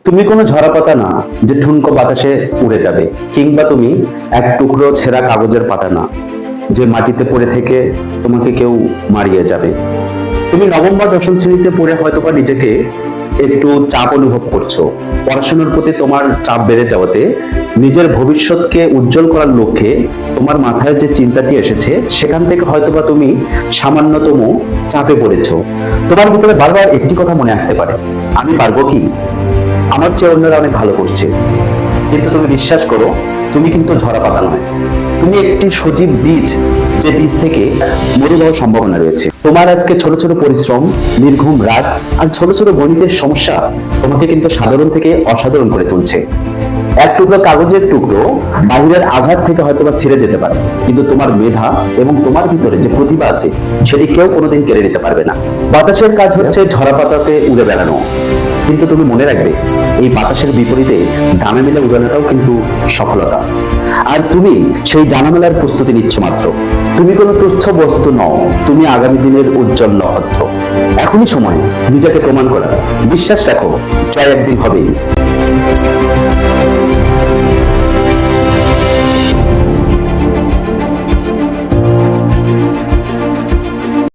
তুমি কোনো ঝরা পাতা না যে ঠুনকো বাতাসে উড়ে যাবে, কিংবা তুমি এক টুকরো ছেঁড়া কাগজের পাতা না যে মাটিতে পড়ে থেকে তোমাকে কেউ মারিয়ে যাবে। তুমি নবম বা দশম শ্রেণীতে পড়ে হয়তোবা নিজেকে একটু চাপ অনুভব করছো। পড়াশোনার প্রতি তোমার চাপ বেড়ে যাওয়াতে নিজের ভবিষ্যৎকে উজ্জ্বল করার লক্ষ্যে তোমার মাথায় যে চিন্তাটি এসেছে, সেখান থেকে হয়তোবা তুমি সামান্যতম চাপে পড়েছো। তোমার ভিতরে বারবার একটি কথা মনে আসতে পারে, আমি পারবো কি, আমার চেয়ে অন্যরা অনেক ভালো করছে। কিন্তু তুমি বিশ্বাস করো, তুমি কিন্তু ঝরা পাতা নয়, তুমি একটি সজীব বীজ, যে বীজ থেকে মরে যাওয়ার সম্ভাবনা রয়েছে। তোমার আজকে ছোট ছোট পরিশ্রম, নির্ঘুম রাত আর ছোট ছোট গণিতের সমস্যা তোমাকে কিন্তু সাধারণ থেকে অসাধারণ করে তুলছে। এক টুকরো কাগজের টুকরো বাহিরের আঘাত থেকে হয়তোবা ছিঁড়ে যেতে পারে, কিন্তু তোমার মেধা এবং তোমার ভিতরে যে প্রতিভা আছে সেটি কেউ কোনোদিন কেড়ে নিতে পারবে না। বাতাসের কাজ হচ্ছে ঝরা পাতাতে উড়ে বেড়ানো, কিন্তু তুমি মনে রাখবে, এই বাতাসের বিপরীতে ডানা মেলে উড়ানোটাও কিন্তু সফলতা। আর তুমি সেই ডানা মেলার প্রস্তুতি নিচ্ছ মাত্র। তুমি কোনো তুচ্ছ বস্তু নও, তুমি আগামী দিনের উজ্জ্বল নক্ষত্র। এখনই সময় নিজেকে প্রমাণ করা। বিশ্বাস রাখো, জয় একদিন হবেই।